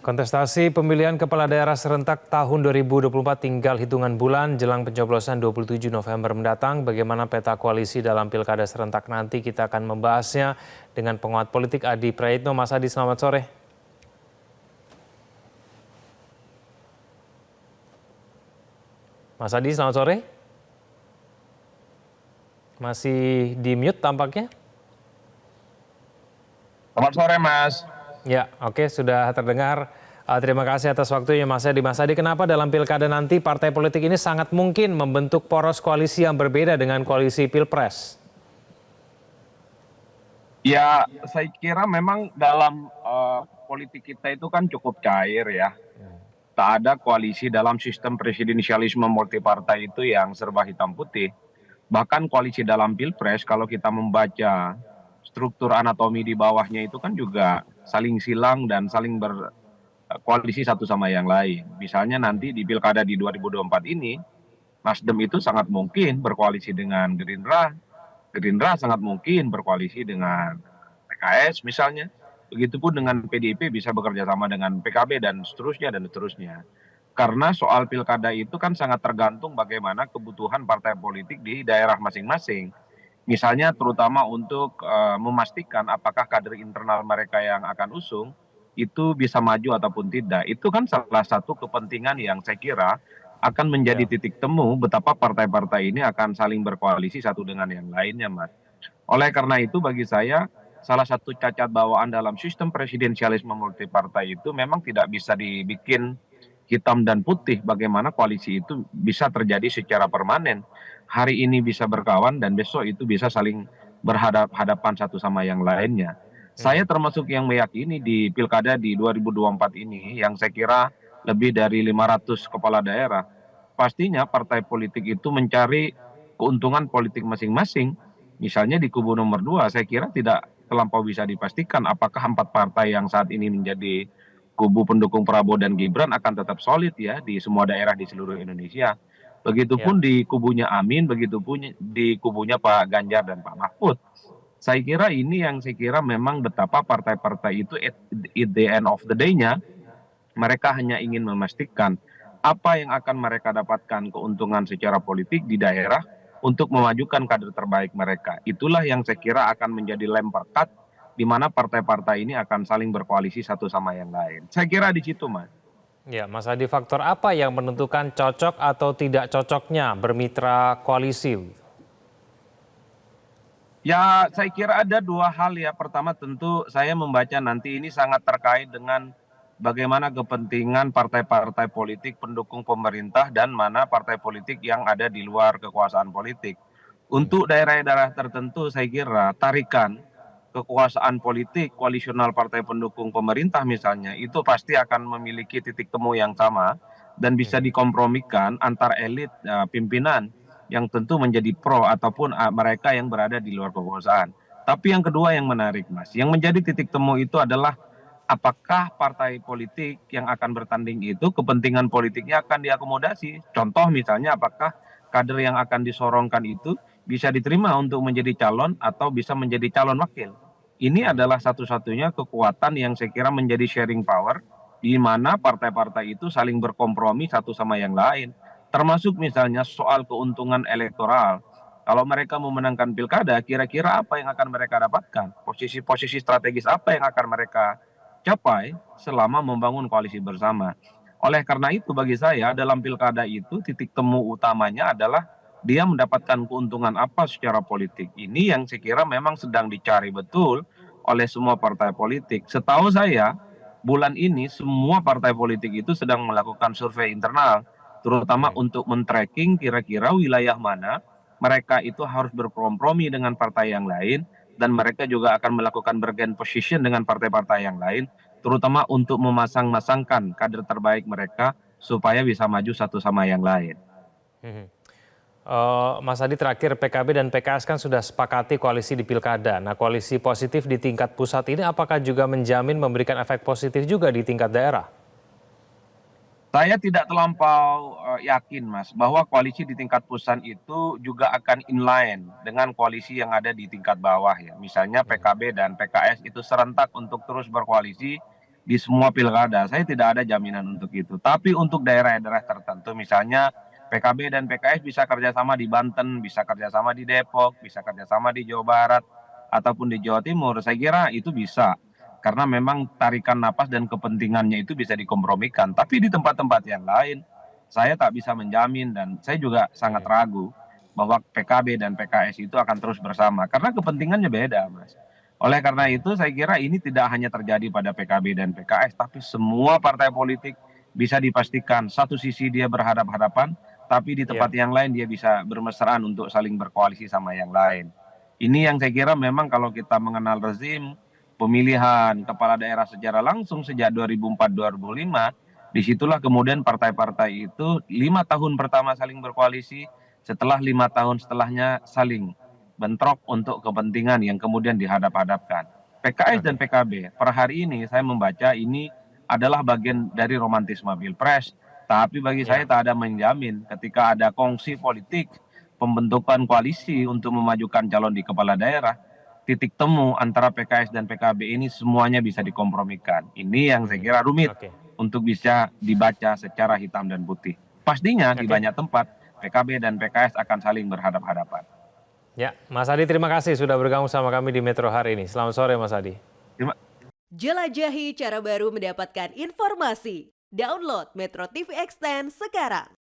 Kontestasi pemilihan kepala daerah serentak tahun 2024 tinggal hitungan bulan jelang pencoblosan 27 November mendatang. Bagaimana peta koalisi dalam pilkada serentak nanti, kita akan membahasnya dengan penguat politik Adi Praetno. Mas Adi, selamat sore. Mas Adi, selamat sore. Masih di mute tampaknya. Selamat sore, Mas. Ya, oke, sudah terdengar. Terima kasih atas waktunya, Mas Adi. Mas Adi, kenapa dalam pilkada nanti partai politik ini sangat mungkin membentuk poros koalisi yang berbeda dengan koalisi Pilpres? Ya, saya kira memang dalam politik kita itu kan cukup cair ya. Tak ada koalisi dalam sistem presidensialisme multipartai itu yang serba hitam putih. Bahkan koalisi dalam Pilpres, kalau kita membaca struktur anatomi di bawahnya itu kan juga saling silang dan saling berkoalisi satu sama yang lain. Misalnya nanti di Pilkada di 2024 ini, Nasdem itu sangat mungkin berkoalisi dengan Gerindra, Gerindra sangat mungkin berkoalisi dengan PKS misalnya. Begitupun dengan PDIP bisa bekerja sama dengan PKB dan seterusnya dan seterusnya. Karena soal pilkada itu kan sangat tergantung bagaimana kebutuhan partai politik di daerah masing-masing. Misalnya terutama untuk memastikan apakah kader internal mereka yang akan usung itu bisa maju ataupun tidak. Itu kan salah satu kepentingan yang saya kira akan menjadi Ya. titik temu betapa partai-partai ini akan saling berkoalisi satu dengan yang lainnya, Mas. Oleh karena itu bagi saya salah satu cacat bawaan dalam sistem presidensialisme multipartai itu memang tidak bisa dibikin hitam dan putih, bagaimana koalisi itu bisa terjadi secara permanen. Hari ini bisa berkawan dan besok itu bisa saling berhadapan satu sama yang lainnya. Saya termasuk yang meyakini di pilkada di 2024 ini yang saya kira lebih dari 500 kepala daerah, pastinya partai politik itu mencari keuntungan politik masing-masing. Misalnya di kubu nomor 2, saya kira tidak terlampau bisa dipastikan apakah 4 partai yang saat ini menjadi kubu pendukung Prabowo dan Gibran akan tetap solid ya di semua daerah di seluruh Indonesia. Ya. Begitupun di kubunya Amin, begitupun di kubunya Pak Ganjar dan Pak Mahfud. Saya kira ini yang saya kira memang betapa partai-partai itu at the end of the day-nya mereka hanya ingin memastikan apa yang akan mereka dapatkan keuntungan secara politik di daerah untuk memajukan kader terbaik mereka. Itulah yang saya kira akan menjadi lem perekat di mana partai-partai ini akan saling berkoalisi satu sama yang lain. Saya kira di situ, Mas. Ya, Mas Adi, faktor apa yang menentukan cocok atau tidak cocoknya bermitra koalisi? Ya, saya kira ada 2 hal ya. Pertama tentu saya membaca nanti ini sangat terkait dengan bagaimana kepentingan partai-partai politik pendukung pemerintah dan mana partai politik yang ada di luar kekuasaan politik. Untuk daerah-daerah tertentu saya kira tarikan kekuasaan politik koalisional partai pendukung pemerintah misalnya itu pasti akan memiliki titik temu yang sama dan bisa dikompromikan antar elit pimpinan yang tentu menjadi pro ataupun mereka yang berada di luar kekuasaan. Tapi yang kedua yang menarik, Mas, yang menjadi titik temu itu adalah apakah partai politik yang akan bertanding itu kepentingan politiknya akan diakomodasi. Contoh misalnya apakah kader yang akan disorongkan itu bisa diterima untuk menjadi calon atau bisa menjadi calon wakil. Ini adalah satu-satunya kekuatan yang saya kira menjadi sharing power di mana partai-partai itu saling berkompromi satu sama yang lain. Termasuk misalnya soal keuntungan elektoral. Kalau mereka memenangkan pilkada, kira-kira apa yang akan mereka dapatkan? Posisi-posisi strategis apa yang akan mereka capai selama membangun koalisi bersama? Oleh karena itu bagi saya dalam pilkada itu titik temu utamanya adalah dia mendapatkan keuntungan apa secara politik. Ini yang saya kira memang sedang dicari betul oleh semua partai politik. Setahu saya bulan ini semua partai politik itu sedang melakukan survei internal terutama untuk men-tracking kira-kira wilayah mana mereka itu harus berkompromi dengan partai yang lain dan mereka juga akan melakukan bargain position dengan partai-partai yang lain terutama untuk memasang-masangkan kader terbaik mereka supaya bisa maju satu sama yang lain. Mas Adi, terakhir, PKB dan PKS kan sudah sepakati koalisi di pilkada. Nah, koalisi positif di tingkat pusat ini apakah juga menjamin memberikan efek positif juga di tingkat daerah? Saya tidak terlampau yakin, Mas, bahwa koalisi di tingkat pusat itu juga akan inline dengan koalisi yang ada di tingkat bawah ya. Misalnya PKB dan PKS itu serentak untuk terus berkoalisi di semua pilkada. Saya tidak ada jaminan untuk itu. Tapi untuk daerah-daerah tertentu, misalnya PKB dan PKS bisa kerjasama di Banten, bisa kerjasama di Depok, bisa kerjasama di Jawa Barat, ataupun di Jawa Timur. Saya kira itu bisa. Karena memang tarikan napas dan kepentingannya itu bisa dikompromikan. Tapi di tempat-tempat yang lain, saya tak bisa menjamin dan saya juga sangat Oke. ragu bahwa PKB dan PKS itu akan terus bersama. Karena kepentingannya beda, Mas. Oleh karena Hmm. itu, saya kira ini tidak hanya terjadi pada PKB dan PKS, tapi semua partai politik bisa dipastikan satu sisi dia berhadap-hadapan, tapi di Ya. tempat yang lain dia bisa bermesraan untuk saling berkoalisi sama yang lain. Ini yang saya kira memang kalau kita mengenal rezim pemilihan kepala daerah secara langsung sejak 2004-2005, disitulah kemudian partai-partai itu 5 tahun pertama saling berkoalisi, setelah 5 tahun setelahnya saling bentrok untuk kepentingan yang kemudian dihadap-hadapkan. PKS dan Oke. PKB per hari ini saya membaca ini adalah bagian dari romantisme Pilpres, tapi bagi saya Ya. tak ada menjamin ketika ada kongsi politik pembentukan koalisi untuk memajukan calon di kepala daerah, titik temu antara PKS dan PKB ini semuanya bisa dikompromikan. Ini yang saya Hmm. kira rumit Oke. untuk bisa dibaca secara hitam dan putih. Pastinya di Oke. banyak tempat PKB dan PKS akan saling berhadap-hadapan. Ya, Mas Adi terima kasih sudah bergabung sama kami di Metro hari ini. Selamat sore Mas Adi. Terima Jelajahi cara baru mendapatkan informasi. Download Metro TV Extend sekarang.